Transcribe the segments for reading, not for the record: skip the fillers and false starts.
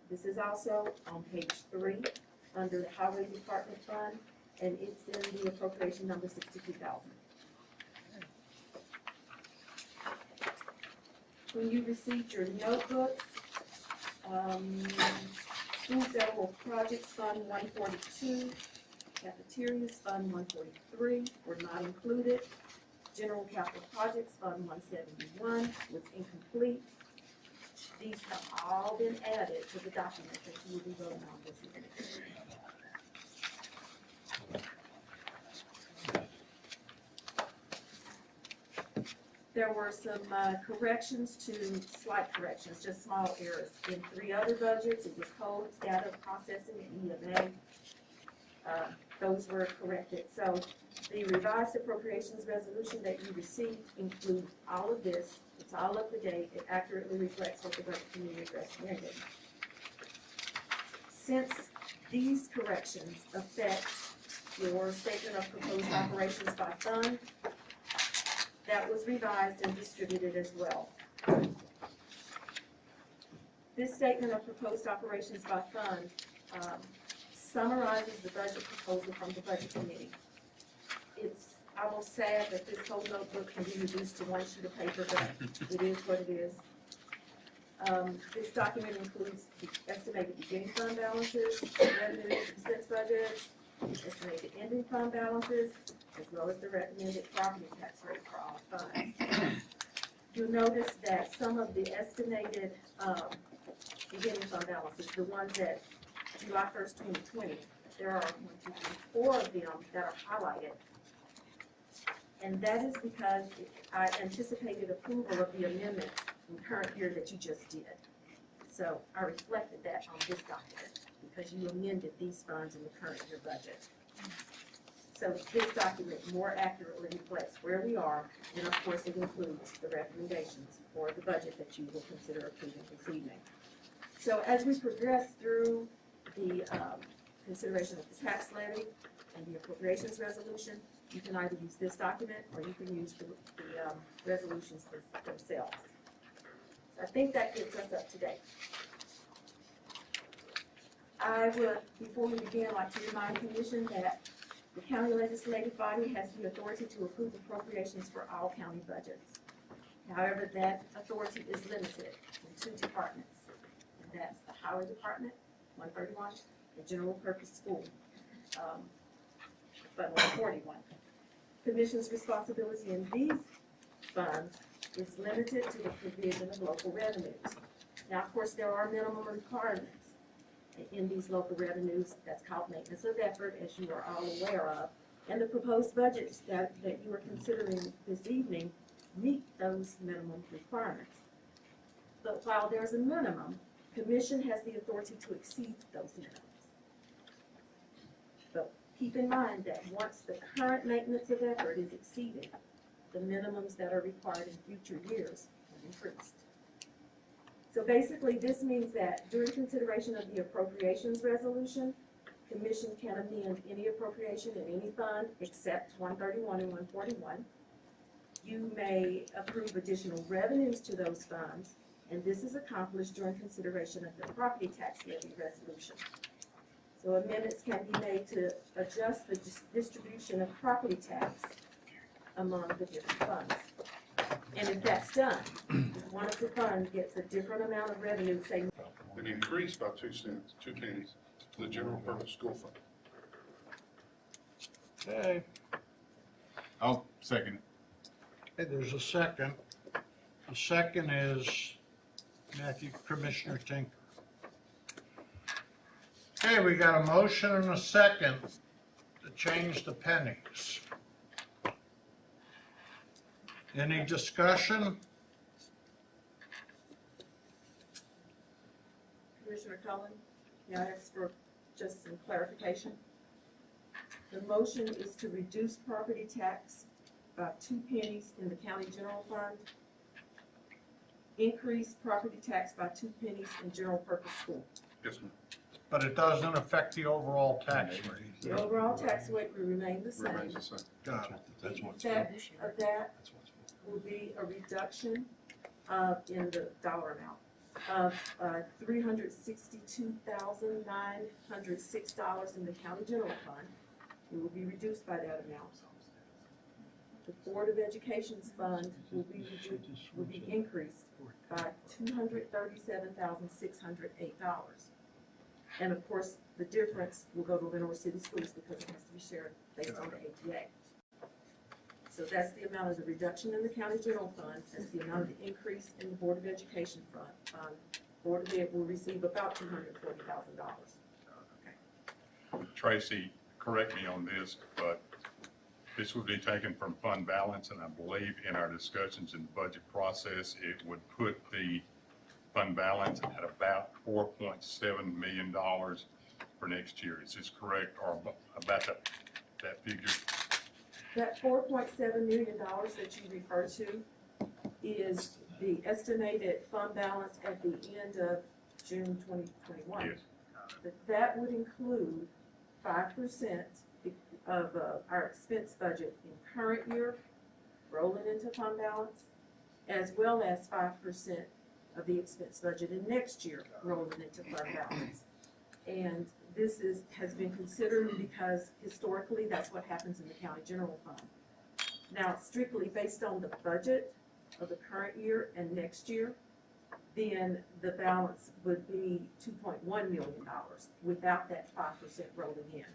This is also on page 3 under the Highway Department Fund, and it's in the appropriation number 62,000. When you received your notebooks, School Federal Projects Fund 142, Cafeterias Fund 143 were not included. General Capital Projects Fund 171 was incomplete. These have all been added to the document that you will be voting on this evening. There were some corrections to, slight corrections, just small errors. In 3 other budgets, it was codes, data processing, and EMA. Those were corrected. So the revised appropriations resolution that you received includes all of this. It's all up to date. It accurately reflects what the budget committee recommended. Since these corrections affect your statement of proposed operations by fund, that was revised and distributed as well. This statement of proposed operations by fund summarizes the budget proposal from the budget committee. It's almost sad that this whole notebook can be reduced to one sheet of paper, but it is what it is. This document includes the estimated beginning fund balances, revenue expense budgets, estimated ending fund balances, as well as the recommended property tax rate for all funds. You'll notice that some of the estimated beginning fund balances, the ones at July 1st, 2020, there are 4 of them that are highlighted. And that is because I anticipated approval of the amendments in the current year that you just did. So I reflected that on this document because you amended these funds in the current year budget. So this document more accurately reflects where we are, and of course it includes the recommendations for the budget that you will consider approving this evening. So as we progress through the consideration of the tax levy and the appropriations resolution, you can either use this document or you can use the resolutions themselves. So I think that gets us up to date. I would, before we begin, like to remind the Commission that the county legislative body has the authority to approve appropriations for all county budgets. However, that authority is limited in 2 departments, and that's the Highway Department, 131, the General Purpose School, Fund 141. Commission's responsibility in these funds is limited to the provision of local revenues. Now, of course, there are minimum requirements in these local revenues. That's called maintenance of effort, as you are all aware of. And the proposed budgets that you are considering this evening meet those minimum requirements. But while there's a minimum, Commission has the authority to exceed those minimums. But keep in mind that once the current maintenance of effort is exceeded, the minimums that are required in future years are increased. So basically, this means that during consideration of the appropriations resolution, Commission can amend any appropriation in any fund except 131 and 141. You may approve additional revenues to those funds, and this is accomplished during consideration of the property tax levy resolution. So amendments can be made to adjust the distribution of property tax among the different funds. And if that's done, if one of the funds gets a different amount of revenue, say An increase by 2 cents, 2 pennies to the general purpose school fund. Okay. I'll second it. Okay, there's a second. The second is Commissioner Tinker. Okay, we got a motion and a second to change the pennies. Any discussion? Commissioner Cullen, may I ask for just some clarification? The motion is to reduce property tax by 2 pennies in the county general fund, increase property tax by 2 pennies in general purpose school. Yes, ma'am. But it doesn't affect the overall tax rate. The overall tax rate will remain the same. Remains the same. Got it. That's what's That will be a reduction in the dollar amount. of $362,906 in the county general fund. It will be reduced by that amount. The Board of Education's fund will be increased by $237,608. And of course, the difference will go to Lenore City Schools because it has to be shared based on the APA. So that's the amount of the reduction in the county general fund, that's the amount of the increase in the Board of Education fund. Board of Ed will receive about $240,000. Tracy, correct me on this, but this would be taken from fund balance, and I believe in our discussions in the budget process, it would put the fund balance at about $4.7 million for next year. Is this correct, or about that figure? That $4.7 million that you refer to is the estimated fund balance at the end of June 2021. Yes. But that would include 5% of our expense budget in current year rolling into fund balance, as well as 5% of the expense budget in next year rolling into fund balance. And this has been considered because historically that's what happens in the county general fund. Now, strictly based on the budget of the current year and next year, then the balance would be $2.1 million without that 5% rolling in.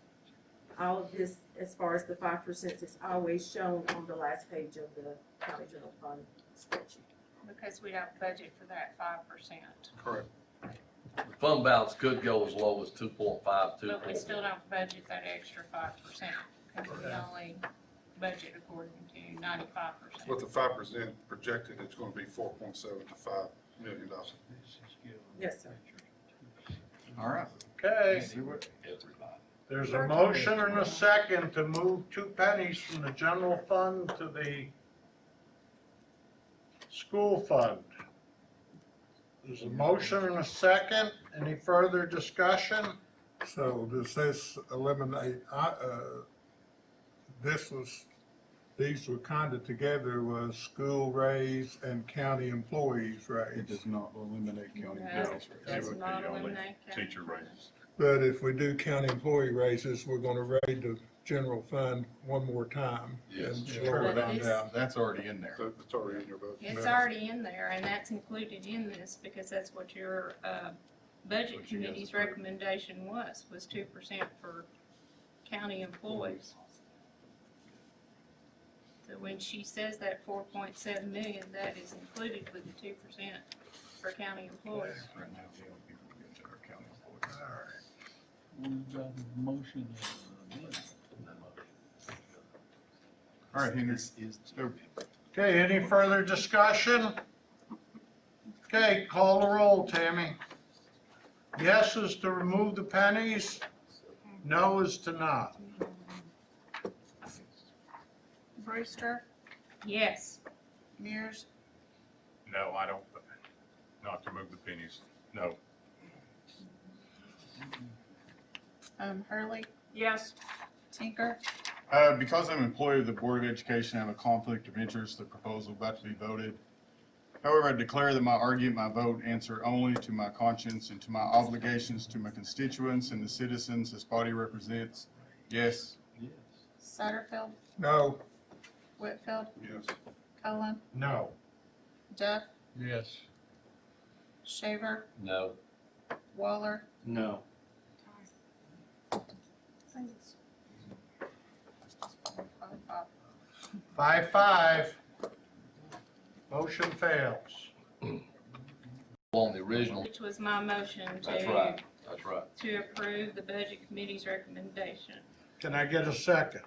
All of this, as far as the 5%, is always shown on the last page of the county general fund spreadsheet. Because we don't budget for that 5%. Correct. Fund balance could go as low as 2.5, But we 2.4. still don't budget that extra 5%, because we only budget according to 95%. With the 5% projected, it's gonna be $4.7 to $5 million. Yes, sir. All right. Okay, See what- there's a motion and a second to move 2 pennies from the general fund to the school fund. There's a motion and a second. Any further discussion? So does this eliminate, these were kind of together was school raise and county employees It raise. does not eliminate county No, bills. It does would be not only eliminate county teacher raises. But if we do county employee raises, we're gonna raise the general fund one more time. Yes. and Sure, lower it But on it's- down. That's already in there. So it's already in your budget. It's already in there, and that's included in this, because that's what your, budget What you guys committee's approved. recommendation was 2% for county employees. So when she says that 4.7 million, that is included with the 2% for county employees. Right now, the only people who get to are county employees. All right. We've got a motion. All right, Henry. Go. Okay, any further discussion? Okay, call the roll, Tammy. Yes is to remove the pennies, no is to not. Brewster, Yes. Mears, No, I don't, not to move the pennies, no. Hurley, Yes. Tinker, Because I'm an employee of the Board of Education, I have a conflict of interest, the proposal about to be voted. However, I declare that my argument, my vote answer only to my conscience and to my obligations to my constituents and the citizens this body represents. Yes. Satterfield, No, Whitfield, Yes. Cullen, No. Duff, Yes. Shaver, No. Waller, No. 5-5. Motion fails. On the original, Which was my motion that's to, right, that's right. to approve the budget committee's recommendation. Can I get a second?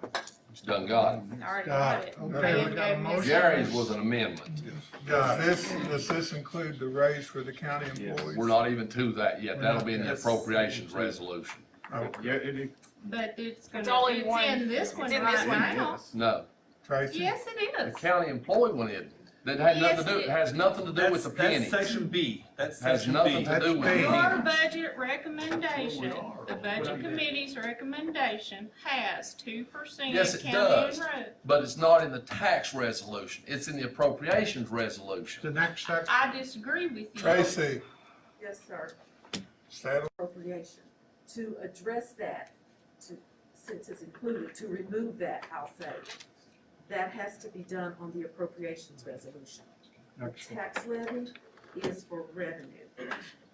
Done got it. I already Got got it. it. Okay, Brandon we got a gave me motion. Gary's was an amendment. Got it. does this include the raise for the county employees? We're not even to that yet. That'll be in the Yes. appropriations resolution. Oh, Yeah, it But it's gonna, It's only it's one. in this one It's in right this one. now. No, Tracy? Yes, it the is. county employee one isn't. That had nothing to do, Yes, it- has nothing to do with the pennies. That's section B. That's Has section nothing B. to do with the That's Your pennies. budget recommendation, the budget committee's recommendation has 2% Yes, it county does. and road. But it's not in the tax resolution. It's in the appropriations resolution. The next section. I disagree with you. Tracy, Yes, sir. Settle. Appropriation. To address that, since it's included, to remove that, I'll say, that has to be done on the appropriations resolution. The tax levy is for revenue.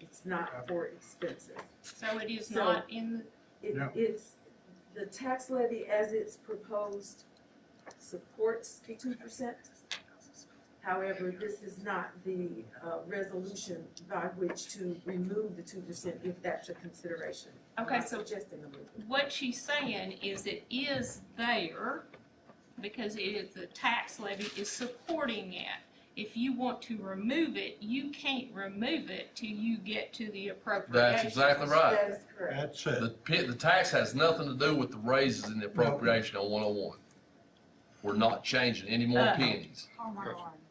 It's not for expenses. So it is So- not in, No. It's, the tax levy as it's proposed supports the 2%. However, this is not the resolution by which to remove the 2% if that's a consideration. I'm Okay, not so- suggesting a move. what she's saying is it is there because it is, the tax levy is supporting it. If you want to remove it, you can't remove it till you get to the appropriations. That's exactly right. That is correct. That's it. The tax has nothing to do with the raises in the appropriation on 101. We're not changing any more pennies.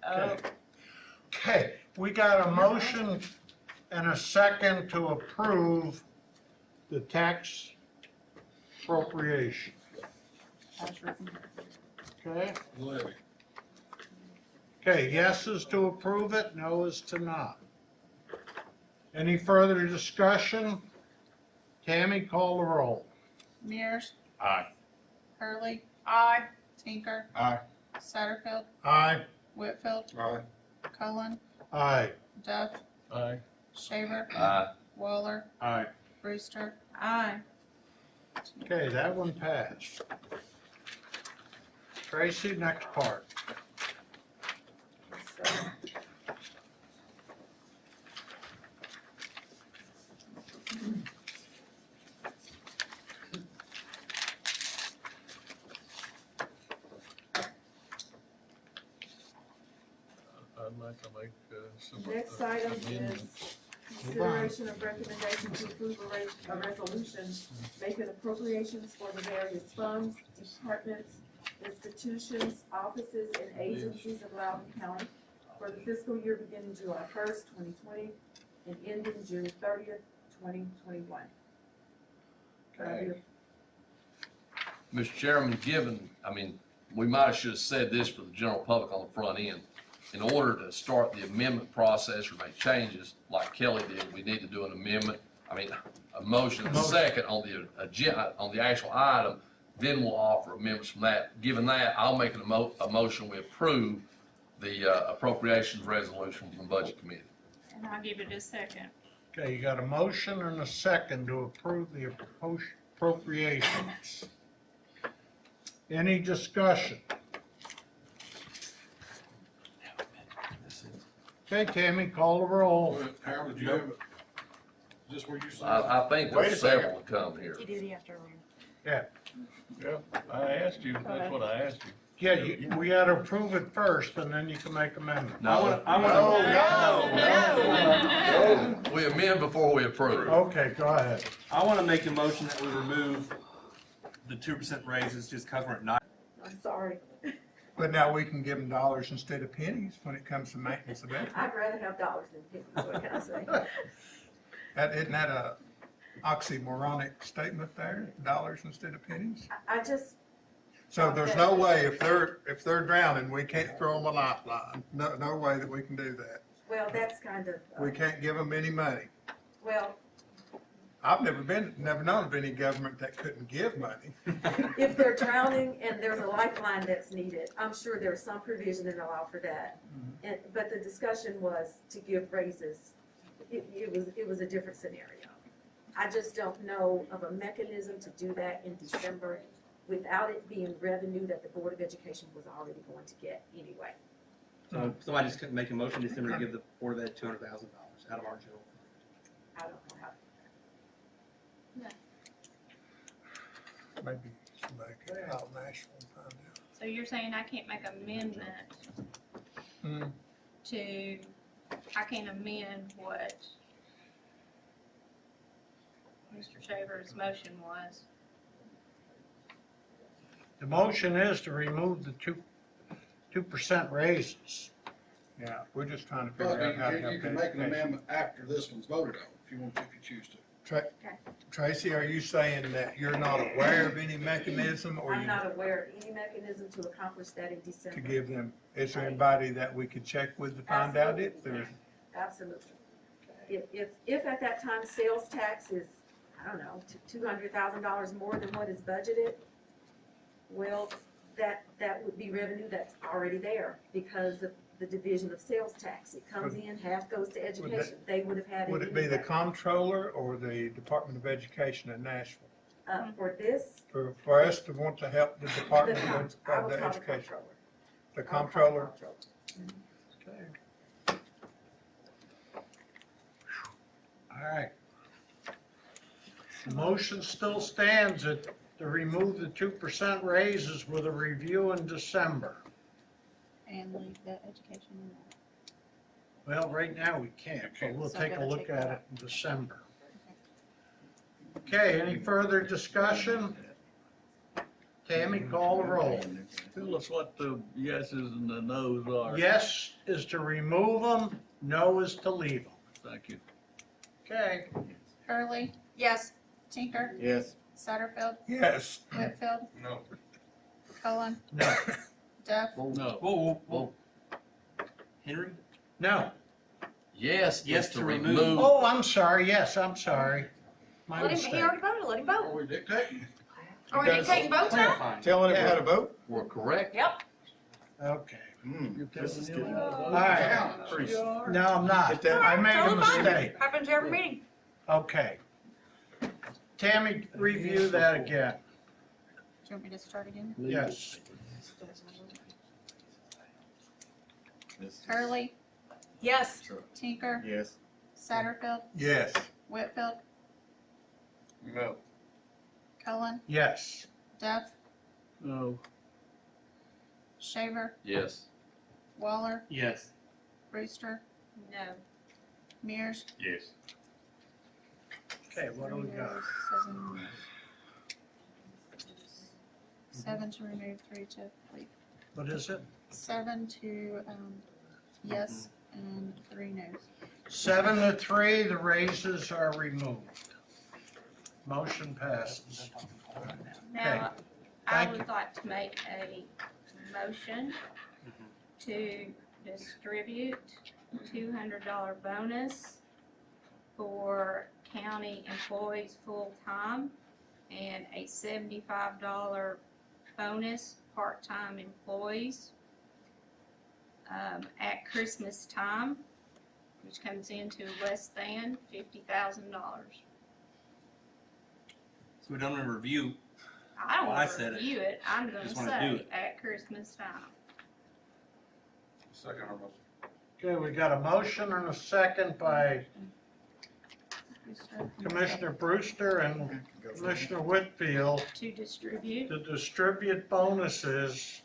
Oh, Okay, we got a motion and a second to approve the tax appropriation. Okay? Levy. Okay, yes is to approve it, no is to not. Any further discussion? Tammy, call the roll. Mears, Aye. Hurley. Aye. Tinker, Aye. Satterfield, Aye. Whitfield, Aye. Cullen, Aye. Duff, Aye. Shaver, Aye. Waller, Aye. Brewster. aye. Okay, that one passed. Tracy, next part. So, I'd like to make some. next item amendment. is consideration of recommendation to approve a resolution making appropriations for the various funds, departments, institutions, offices, and agencies of Loudon County for the fiscal year beginning July 1st, 2020, and ending June 30th, 2021. Okay. Mr. Chairman, we might have should have said this for the general public on the front end. In order to start the amendment process or make changes, like Kelly did, we need to do an amendment, a motion and a second on the agenda, on the actual item, then we'll offer amendments from that. Given that, I'll make a motion, we approve the appropriations resolution from the Budget Committee. And I'll give it a second. Okay, you got a motion and a second to approve the appropriations. Any discussion? Okay, Tammy, call the roll. Harold, did you have, is this where you said? I think Wait a there's second. several to come here. Yeah, I asked you, that's what I asked you. Yeah, we gotta approve it first, and then you can make amendments. No, No. we amend before we approve. Okay, go ahead. I want to make a motion that we remove the 2% raises, just cover it, not. I'm sorry. But now we can give them dollars instead of pennies when it comes to maintenance of it. I'd rather have dollars than pennies, what can I say? Isn't that a oxymoronic statement there? Dollars instead of pennies? I just, So there's no way, if they're drowning, we can't throw them a lifeline. No way that we can do that. well, that's kind of, We can't give them any money. well, I've never known of any government that couldn't give money. if they're drowning and there's a lifeline that's needed, I'm sure there's some provision that allow for that. And, but the discussion was to give raises. It was a different scenario. I just don't know of a mechanism to do that in December without it being revenue that the Board of Education was already going to get anyway. So somebody just couldn't make a motion in December to give the Board of Ed $200,000 out of our general. I don't know how. Maybe somebody could call Nashville and find out. So you're saying I can't make amendment to, I can't amend what Mr. Shaver's motion was? The motion is to remove the 2% raises. Yeah, we're just trying to figure But out how to you help can make an education. amendment after this one's voted on, if you want, if you choose to. Tracy, are you saying that you're not aware of any mechanism or I'm you, not aware of any mechanism to accomplish that in December. to give them, is there anybody that we could check with to find out if there's? Absolutely. if at that time sales tax is, I don't know, $200,000 more than what is budgeted, well, that would be revenue that's already there because of the division of sales tax. It comes in, half goes to education. They would have had it. Would it be the comptroller or the Department of Education in Nashville? For this, For us to want to help the I Department would of call the Education? comptroller. The I'll call the comptroller? comptroller. Okay. All right. The motion still stands to remove the 2% raises with a review in December. And leave the education in Well, right now we can't, but we'll So take a gotta look take at that it out. in December. Okay, any further discussion? Tammy, call the roll. Tell us what the yeses and the nos are. Yes is to remove them, no is to leave them. Thank you. Okay, Hurley. Yes. Tinker. Yes. Satterfield. Yes. Whitfield. No. Cullen. no, Duff. No. Whoa. Henry? no. Yes Yes is to to remove. remove. Oh, I'm sorry, yes, I'm sorry. My Let him, mistake. he already voted, let him vote. Are we dictating? Are we dictating votes now? Clarifying. Telling him how to vote? We're correct. Yep. Okay, This is getting. all right. No, I'm not. Get that- I made a Totally fine. mistake. Happens every meeting. Okay. Tammy, review that again. Do you want me to start again? Yes. Hurley. Yes. Tinker. Yes. Satterfield. Yes. Whitfield. No. Cullen. Yes. Duff. No. Shaver. Yes. Waller. Yes. Brewster. No. Mears. Yes. Okay, what do we got? Seven to remove, three to leave. What is it? 7 to, yes, and 3 no's. 7 to 3, the raises are removed. Motion passes. Now, I Thank would like to make a motion to distribute $200 bonus for county employees full-time and a $75 bonus part-time employees at Christmas time, which comes into less than $50,000. So we don't review. I don't Well, I want said to it. review it, I'm gonna Just wanna do say it. at Christmas time. Second our motion. Okay, we got a motion and a second by Brewster. Commissioner Brewster and Commissioner Whitfield To distribute to distribute bonuses.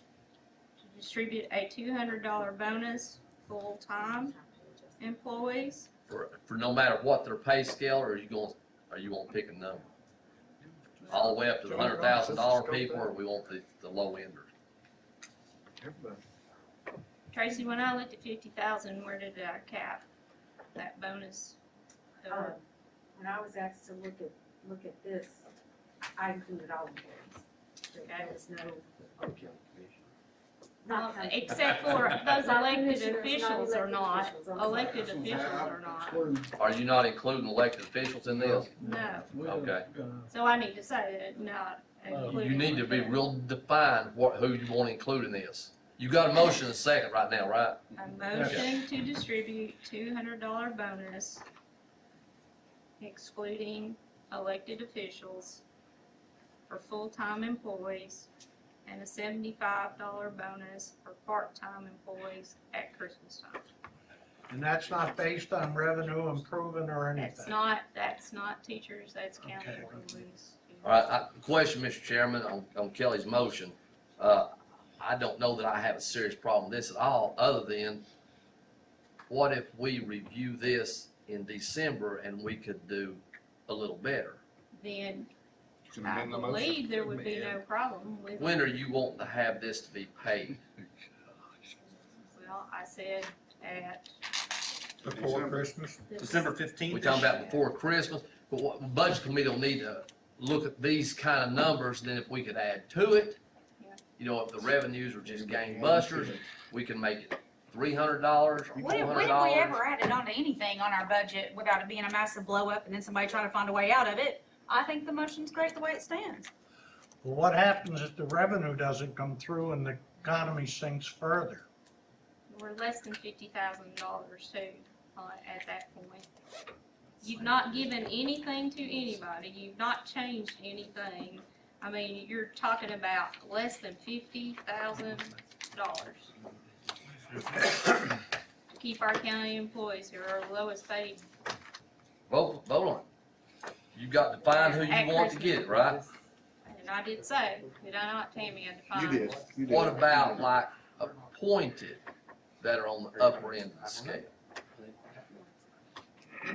a $200 bonus full-time employees. For no matter what their pay scale, or are you gonna pick a number? All the way up to the $100,000 people, or we want the low enders? Tracy, when I looked at 50,000, where did I cap that bonus? When I was asked to look at this, I included all employees. There was no. Not counting- Except for those Not elected commissioners, not officials or elected not, officials, I'm sorry. elected officials or not, Are you not including elected officials in this? no. Okay. So I need to say that not You including. need to be them. real defined who you want to include in this. You got a motion and a second right now, right? A motion to distribute $200 bonus excluding elected officials for full-time employees and a $75 bonus for part-time employees at Christmas time. And that's not based on revenue improvement or That's anything. that's not teachers, that's county Okay. employees. All right, question, Mr. Chairman, on Kelly's motion. I don't know that I have a serious problem with this at all, other than what if we review this in December and we could do a little better? Then Can I amend the motion? believe there would be no problem with. When are you wanting to have this to be paid? Well, I said at Before Christmas? December 15th. We talking about before Christmas, but what, the budget committee will need to look at these kind of numbers, then if we could add to it, Yeah. you know, if the revenues are just gangbusters, we can make it $300, When have we $400? ever added on to anything on our budget without it being a massive blow up and then somebody trying to find a way out of it? I think the motion's great the way it stands. Well, what happens if the revenue doesn't come through and the economy sinks further? We're less than $50,000 too, at that point. You've not given anything to anybody, you've not changed anything. I mean, you're talking about less than $50,000. To keep our county employees who are our lowest paid. Vote on it. You got to find who you want to get it, right? And I did say, did I not, Tammy, I defined You did, you did. What about like appointed that are on the upper end of the scale? You're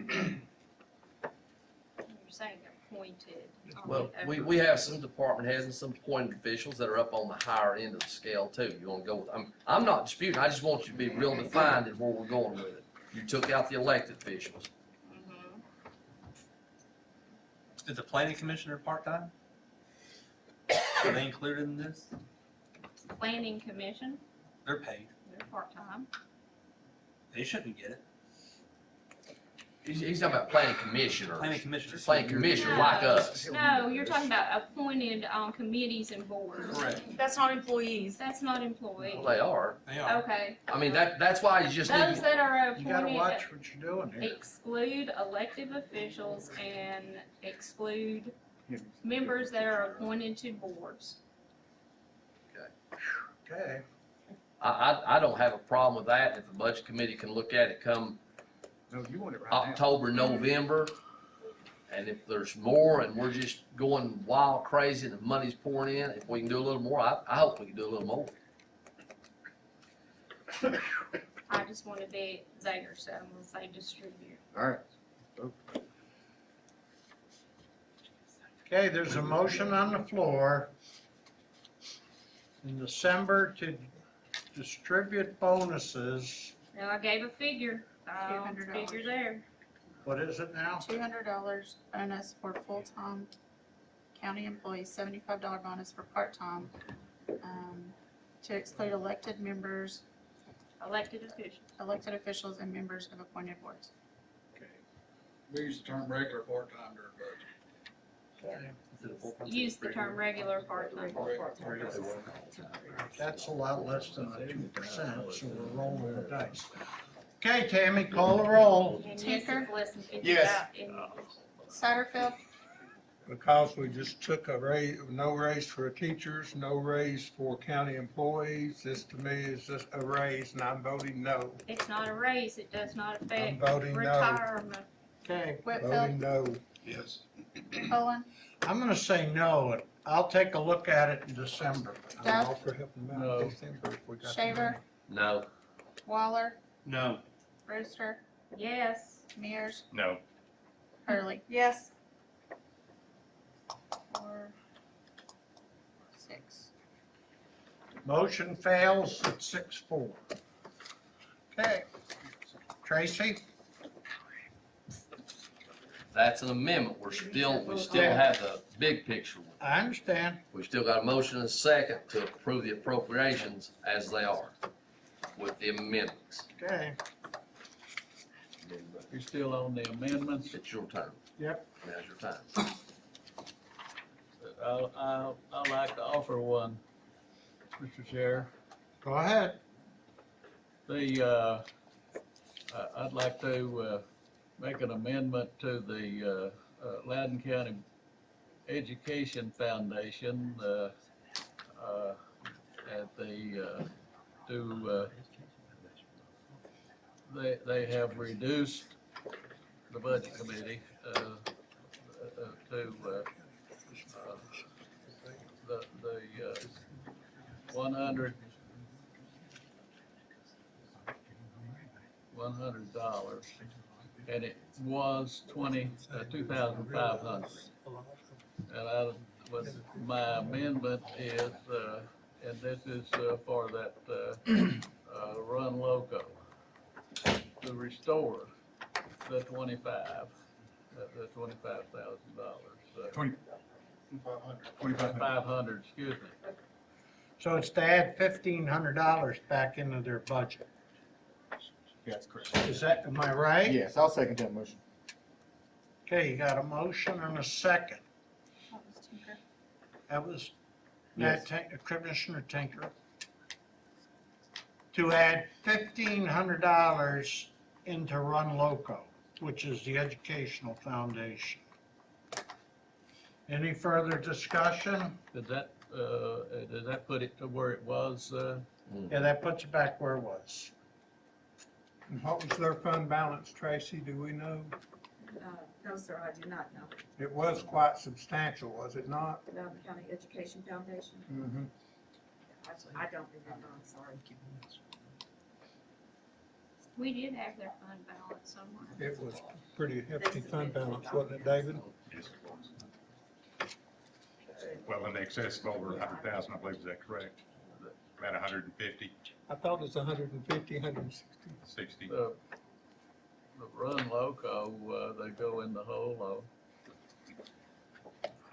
saying appointed. on Well, the we have some department heads and some appointed officials that are up on the higher end of the scale too. You wanna go with, I'm not disputing, I just want you to be real defined in where we're going with it. You took out the elected officials. Mhm. Is the planning commissioner part-time? Are they included in this? Planning commission, They're paid. they're part-time. They shouldn't get it. He's talking about planning commissioners. Planning commissioner. Planning commissioners like us. No, you're talking about appointed on committees and boards. Correct. That's not employees. That's not employees. Well, they are. They are. Okay. I mean, that's why you just Those need, that are You gotta appointed watch what you're doing here. exclude elected officials and exclude members that are appointed to boards. Okay. I don't have a problem with that. If the budget committee can look at it come No, you want it right October, November, and if there's more and we're just going wild crazy and the money's pouring in, if we can do a little more, I hope we can do a little more. I just want to be there, so I'm gonna say distribute. All right. Okay, there's a motion on the floor in December to distribute bonuses. Now, I gave a figure, $200. figure there. What is it now? $200 bonus for full-time county employees, $75 bonus for part-time, to exclude elected members, Elected officials and members of appointed boards. We use the term regular part-time during budget. Use the term regular part-time. That's a lot less than the 2%, so we're rolling the dice. Okay, Tammy, call the roll. And yes, Tinker? it's less than 50. Yes. Satterfield, Because we just took a raise, no raise for teachers, no raise for county employees. This to me is just a raise and I'm voting no. It's not a raise, it does not I'm affect voting no. retirement. Okay, Whitfield, Voting no. Yes. Cullen, I'm gonna say no. I'll take a look at it in December. I'm all for helping them out No. in December if we got the Shaver, No. Waller, No. Brewster, Yes. Mears, No. Hurley. Yes. 4, 6. Motion fails at 6-4. Okay. Tracy? That's an amendment. We still have the big picture. I understand. We've still got a motion and a second to approve the appropriations as they are with the amendments. Okay. You're still on the amendments. It's your turn. Yep. Now's your time. I'd like to offer one, Mr. Chair. Go ahead. I'd like to make an amendment to the Loudon County Education Foundation they have reduced the budget committee to the $100 and it was 2,500. And my amendment is, and this is for that Run Loco, to restore the the $25,000. $2,500, excuse me. So it's to add $1,500 back into their budget. Yeah, that's correct. Is that, am I right? Yes, I'll second that motion. Okay, you got a motion and a second. That was Yes. Commissioner Tinker. To add $1,500 into Run Loco, which is the educational foundation. Any further discussion? Did that put it to where it was, Yeah, that puts it back where it was. And what was their fund balance, Tracy, do we know? No, sir, I do not know. It was quite substantial, was it not? Loudon County Education Foundation, Mm-hmm. I don't remember, I'm sorry. We did have their fund balance somewhere. It was pretty hefty fund balance, wasn't it, David? Yes, it was. Well, in excess of over 100,000, I believe, is that correct? About 150, I thought it was 150, 160. 60. the Run Loco, they go in the hole,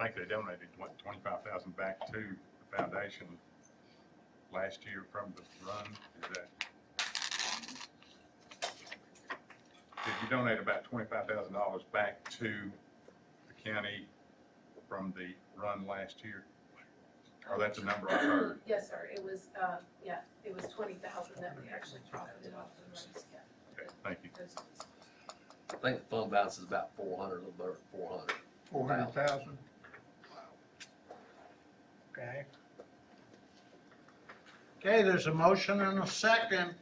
I think they donated, what, 25,000 back to the foundation last year from the run, is that? Did you donate about $25,000 back to the county from the run last year? Or that's a number I heard? Yes, sir, it was, it was 20,000 that we actually profited off the runs, yeah. Okay, thank you. I think the fund balance is about 400, a little better than 400. 400,000. Okay. Okay, there's a motion and a second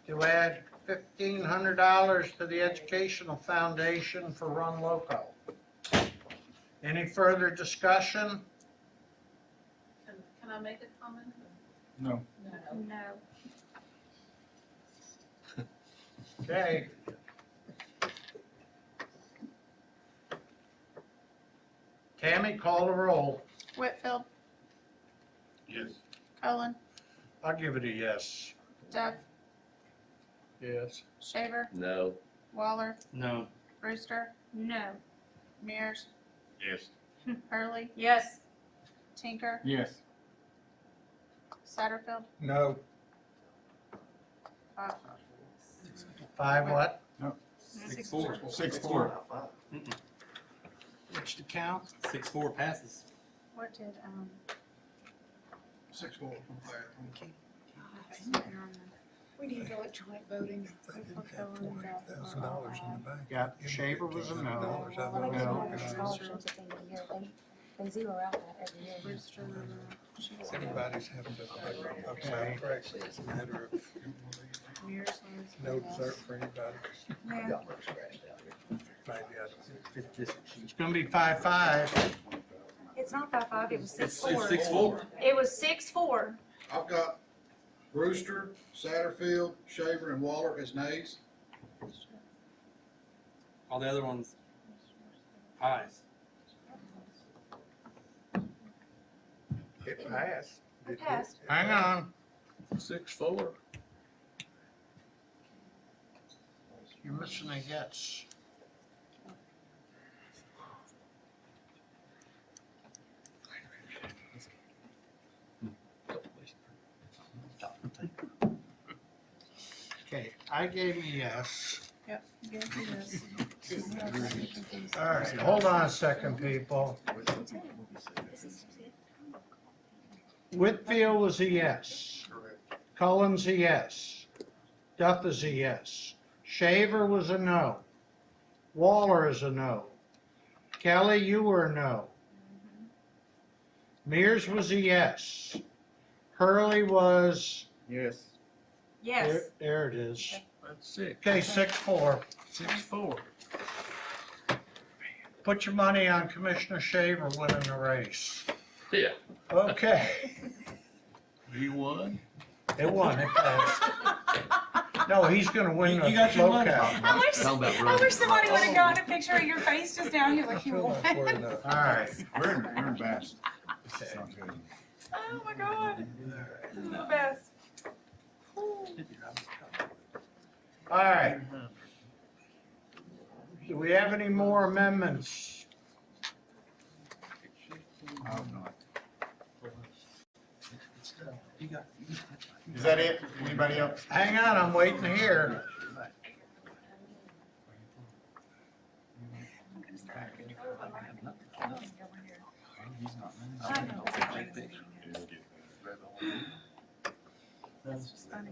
to add $1,500 to the educational foundation for Run Loco. Any further discussion? Can I make a comment? No. No. Okay. Tammy, call the roll. Whitfield, Yes. Cullen, I'll give it a yes. Duff, yes. Shaver, No. Waller, No. Brewster, No. Mears, Yes. Hurley, Yes. Tinker, Yes. Satterfield, No. 5. 5 what? 6-4. 6-4. What's the count? 6-4 passes. What did, 6-4. we need electronic voting. $400,000 in the bank. Yeah, Shaver was a no. They zero out that every year. Brewster, Everybody's having to upside correction. It's a matter of Mears was. no dessert for anybody. Yeah. Maybe I It's gonna be 5-5. It's not 5-5, it was It's 6-4. 6-4. It was 6-4. I've got Brewster, Satterfield, Shaver, and Waller as nays. All the other ones, ayes. It passed. It passed. Hang on. 6-4. You're missing a yes. Okay, I gave a yes. Yep, you gave me this. All right, hold on a second, people. Whitfield was a yes. Cullen's a yes. Duff is a yes. Shaver was a no. Waller is a no. Kelly, you were a no. Mears was a yes. Hurley was, Yes. Yes. there it is. That's 6. Okay, 6-4. 6-4. Put your money on Commissioner Shaver winning the race. Yeah. Okay, You won? it won, it passed. No, he's gonna win the You got your money. lockout. I wish, Talking about I running. wish somebody would have gotten a picture of your face just now. You're I like, you feel won. like we're in a All right, We're in Bass. It's not good. Oh my God. This is the best. all right. Do we have any more amendments? I hope not. Is that it? Anybody else? Hang on, I'm waiting here. picture. It'll get better. That's just funny.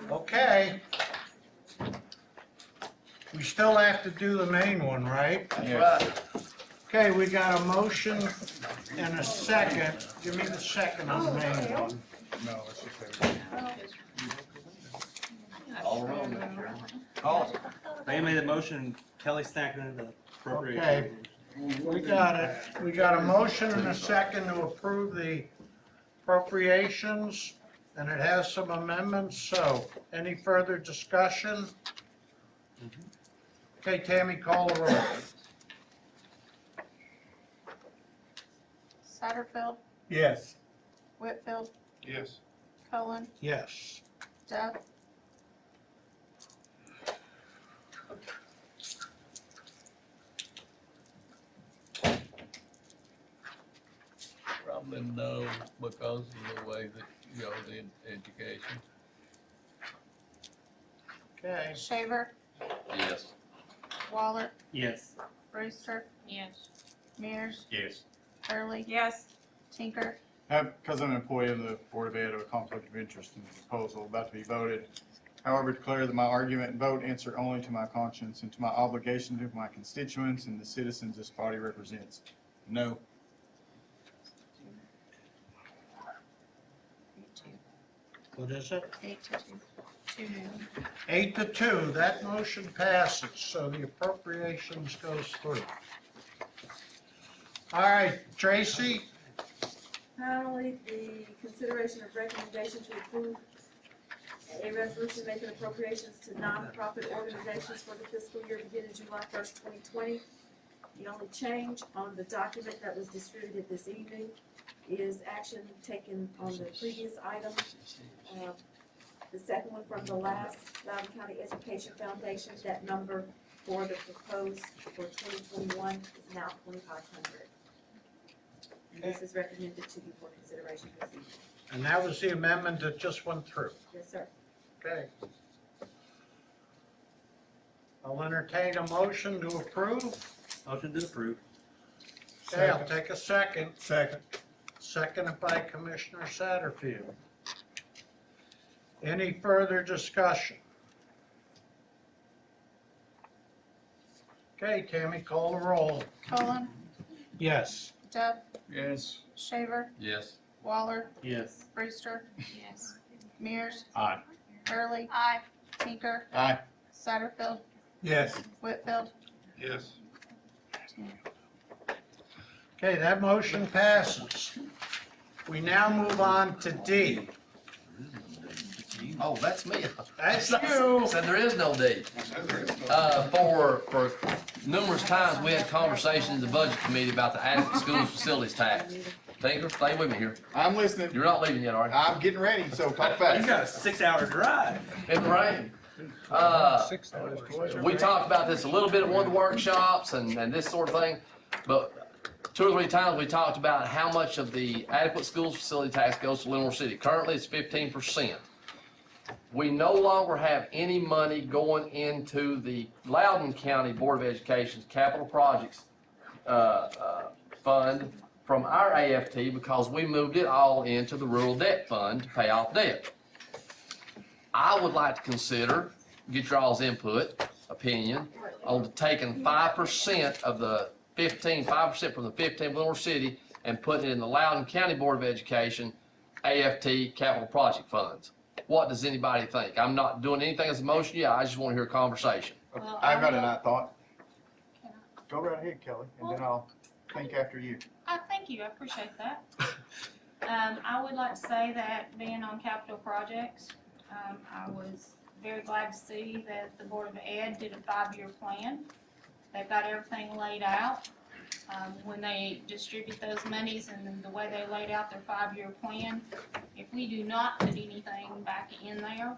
Okay. We still have to do the main one, right? That's right. Okay, we got a motion and a second. Give me the second on the main one. No, it's okay. All around there. Oh, Diane made the motion, Kelly seconded the appropriation. Okay. We got it. We got a motion and a second to approve the appropriations, and it has some amendments, so any further discussion? Okay, Tammy, call the roll. Satterfield, Yes. Whitfield, Yes. Cullen, Yes. Duff, Probably no, because of the way that y'all did education. Okay. Shaver, Yes. Waller, Yes. Brewster, Yes. Mears, Yes. Hurley, Yes. Tinker, Because I'm an employee of the Board of Ed, I have a conflict of interest in the proposal about to be voted. However, declare that my argument and vote answer only to my conscience and to my obligation to my constituents and the citizens this body represents. No. 8-2. What is it? 8-2. 2-2. 8-2, that motion passes, so the appropriations goes through. All right, Tracy? Finally, the consideration of recommendation to approve a resolution making appropriations to nonprofit organizations for the fiscal year beginning July 1st, 2020. The only change on the document that was distributed this evening is action taken on the previous item. The second one from the last, Loudon County Education Foundation, that number for the proposed for 2021 is now 2,500. And this is recommended to you for consideration this evening. And that was the amendment that just went through. Yes, sir. Okay. I'll entertain a motion to approve. Motion to approve. Okay, I'll take a second. Second. Seconded by Commissioner Satterfield. Any further discussion? Okay, Tammy, call the roll. Cullen, Yes. Duff, Yes. Shaver, Yes. Waller, Yes. Brewster, Yes. Mears, Aye. Hurley, Aye. Tinker, Aye. Satterfield, Yes. Whitfield, Yes. Okay, that motion passes. We now move on to D. Oh, that's me. That's you. Said there is no D. For numerous times, we had conversations in the budget committee about the adequate schools facilities tax. Tinker, stay with me here. I'm listening. You're not leaving yet, are you? I'm getting ready, so talk You fast. got a 6-hour drive. In the rain. We talked about this a little bit at one of the workshops and this sort of thing, but 2 or 3 times we talked about how much of the adequate schools facility tax goes to Lenore City. Currently, it's 15%. We no longer have any money going into the Loudon County Board of Education's capital projects fund from our AFT because we moved it all into the rural debt fund to pay off debt. I would like to consider, get your all's input, opinion, on taking 5% of the 5% from the 15 Lenore City and putting it in the Loudon County Board of Education AFT capital project funds. What does anybody think? I'm not doing anything as a motion yet, I just want to hear a conversation. Well, I've got I a will- night thought. Go right ahead, Kelly, and then I'll think after you. Thank you, I appreciate that. I would like to say that being on capital projects, I was very glad to see that the Board of Ed did a 5-year plan. They've got everything laid out. When they distribute those monies and the way they laid out their 5-year plan, if we do not put anything back in there,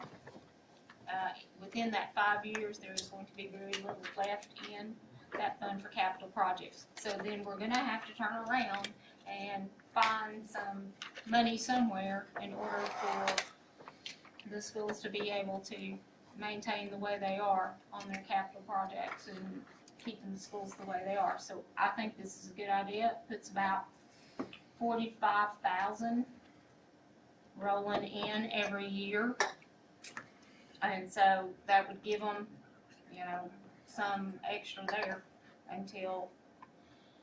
within that 5 years, there is going to be very little left in that fund for capital projects. So then we're gonna have to turn around and find some money somewhere in order for the schools to be able to maintain the way they are on their capital projects and keeping the schools the way they are. So I think this is a good idea. It puts about 45,000 rolling in every year. And so that would give them, some extra there until,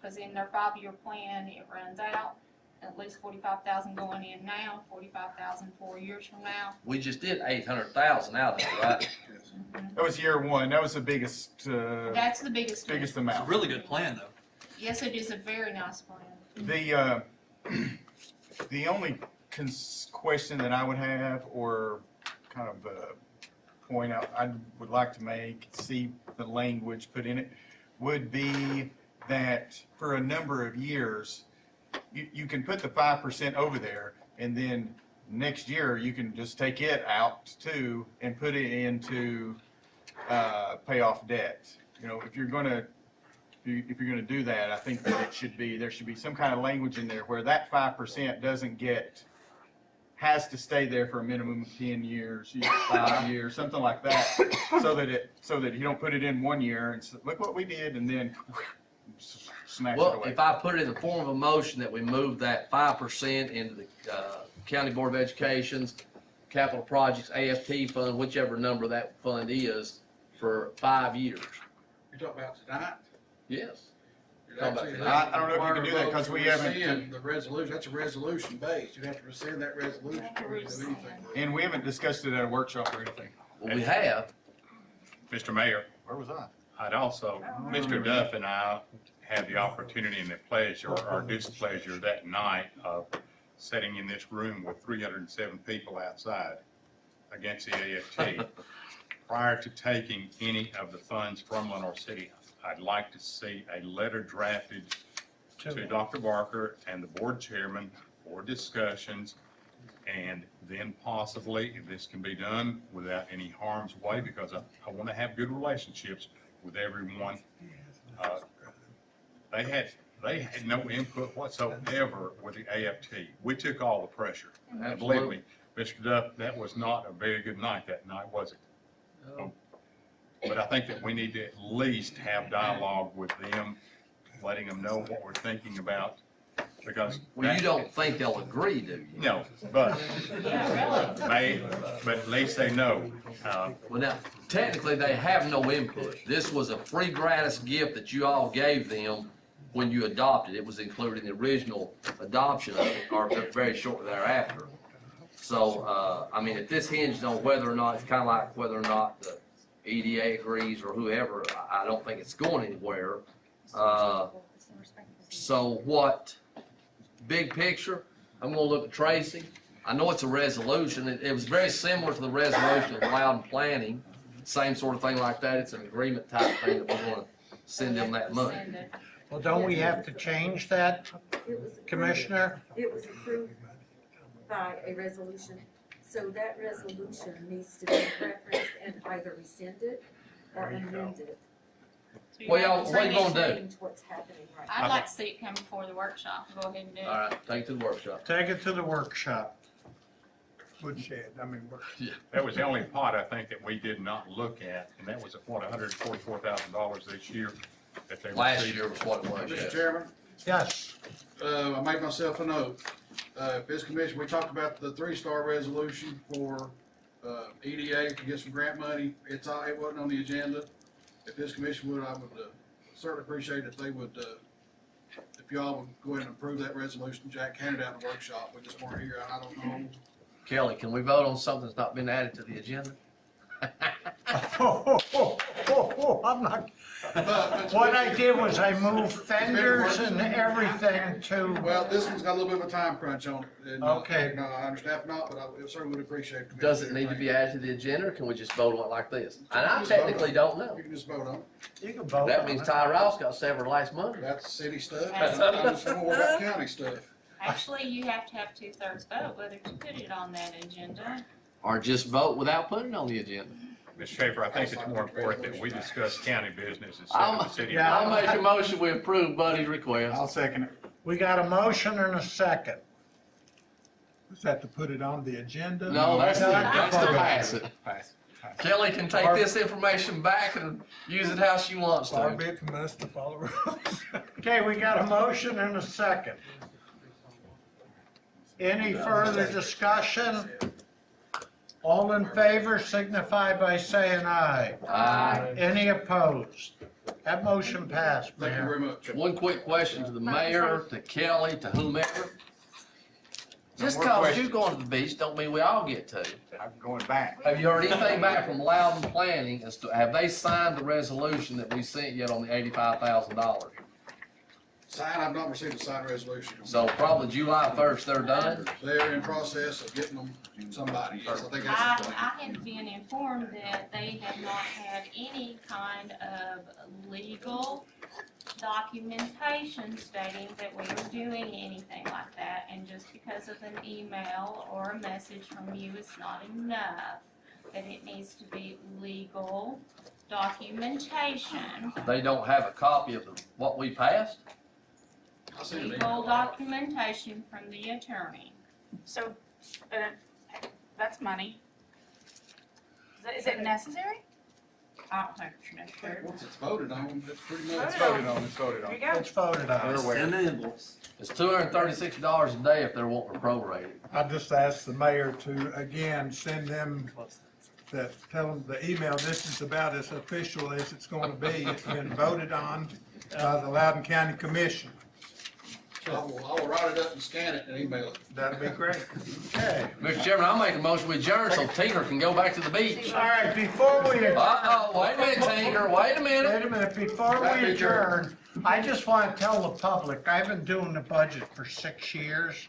because in their 5-year plan, it runs out. At least 45,000 going in now, 45,000 4 years from now. We just did 800,000 out of it, right? That was year one. That was the biggest, That's the biggest one. It's a amount. really good plan, though. Yes, it is a very nice plan. The only question that I would have, or kind of point out I would like to make, see the language put in it, would be that for a number of years, you can put the 5% over there, and then next year you can just take it out too and put it into pay off debt. If you're gonna do that, I think that there should be some kind of language in there where that 5% has to stay there for a minimum of 10 years, 5 years, something like that, so that you don't put it in 1 year and say, look what we did, and then snatch it Well, away. if I put it in the form of a motion that we move that 5% into the County Board of Education's capital projects, AFT fund, whichever number that fund is, for 5 years. You're talking about tonight? Yes. I don't know if you can do that because we haven't. The resolution, that's a resolution based. You'd have to rescind that resolution before you do anything. And we haven't discussed it at a workshop or anything. Well, we have. Mr. Mayor, Where was I? I'd also, Mr. Duff and I had the opportunity and the pleasure, or displeasure that night of sitting in this room with 307 people outside against the AFT. Prior to taking any of the funds from Lenore City, I'd like to see a letter drafted to Dr. Barker and the board chairman for discussions, and then possibly, if this can be done without any harm's way, because I want to have good relationships with everyone. They had no input whatsoever with the AFT. We took all the pressure. And believe me, Mr. Duff, that was not a very good night that night, was it? But I think that we need to at least have dialogue with them, letting them know what we're thinking about, because. Well, you don't think they'll agree, do you? No, but Yeah, really. but at least they know. Well, now, technically, they have no input. This was a free gratis gift that you all gave them when you adopted. It was included in the original adoption of it, or very shortly thereafter. So, I mean, if this hinged on whether or not, it's kind of like whether or not the EDA agrees or whoever, I don't think it's going anywhere. So what, big picture, I'm gonna look at Tracy. I know it's a resolution. It was very similar to the resolution of Loudon Planning, same sort of thing like that. It's an agreement type thing that we're gonna send them that money. Well, don't we have to change that, It was approved- Commissioner? It was approved by a resolution, so that resolution needs to be referenced and either rescinded or amended. So Well, you y'all, have to what you bring gonna it- do? Change what's happening right I'd like to see it come before the workshop. Go ahead and do it. All right, take it to the workshop. Take it to the workshop. Woodshed, That was the only part I think that we did not look at, and that was at what, $144,000 this year that they Last received. year was what it was, Mr. yes. Chairman, Yes, I made myself a note. This commission, we talked about the 3-star resolution for EDA to get some grant money. It wasn't on the agenda. If this commission would, I would certainly appreciate if they would, if y'all would go ahead and approve that resolution. Jack handed out in the workshop. We just weren't here. I don't know. Kelly, can we vote on something that's not been added to the agenda? I'm not, what I did was I moved fenders and everything to, Well, this one's got a little bit of a time crunch on it. And, Okay. No, I understand if not, but I certainly would appreciate it. Does it need to be added to the agenda, or can we just vote on it like this? And I technically don't know. You can just vote on it. you can vote That on means it. Ty Rouse got severed last Monday. That's city stuff. That's- I'm just more about county stuff. Actually, you have to have 2/3 vote whether to put it on that agenda. Or just vote without putting it on the agenda. Ms. Schaefer, I think it's more important that we discuss county business instead I'll- of the city. yeah, I'll make a motion, we approve Buddy's request. I'll second it. We got a motion and a second. Was that to put it on the agenda? No, that's to pass it. Pass. Kelly can take this information back and use it how she wants Far to. be it from us to follow rules. Okay, we got a motion and a second. Any further discussion? All in favor signify by saying aye. Aye. Any opposed? That motion passed, Thank you Mayor. very much. One quick question to the mayor, to Kelly, to whomever. Just more cause questions. you going to the beach don't mean we all get to. I'm going back. Have you heard anything back from Loudon Planning as to, have they signed the resolution that we sent yet on the $85,000? I've not received a signed resolution. So probably July 1st, they're done? They're in process of getting them somebody, yes, I think that's I, the plan. I have been informed that they have not had any kind of legal documentation stating that we are doing anything like that, and just because of an email or a message from you is not enough, that it needs to be legal documentation, They don't have a copy of what we passed? I sent an legal email. documentation from the attorney. So, that's money. Is it necessary? I don't think it's necessary. Once it's voted on, that's pretty much. It's voted on, it's voted There on. you go. It's voted on. They're aware. Send the invoice. It's $236 a day if they're wanting to prorate it. I just asked the mayor to, again, send them tell them the email, this is about as official as it's gonna be. It's been voted on by the Loudon County Commission. I will write it up and scan it and email it. That'd be great. Okay. Mr. Chairman, I'll make a motion we adjourn so Tinker can go back to the beach. All right, before we adjourn. Uh-oh, wait a minute, Tinker, wait a minute. Wait a minute, before we adjourn, I just want to tell the public, I've been doing the budget for 6 years.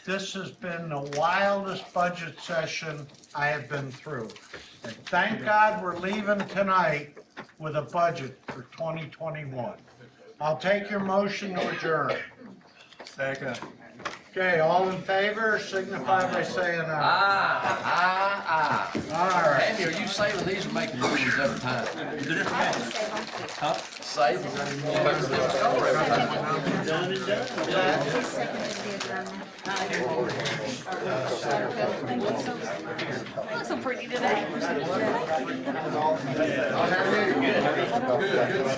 This has been the wildest budget session I have been through. And thank God we're leaving tonight with a budget for 2021. I'll take your motion to adjourn. Second. Okay, all in favor, signify by saying aye. Aye. All right. Andy, are you saving these or making movies every time? Saving? Done and done. Who seconded the adjournment? You look so pretty today. Good, good.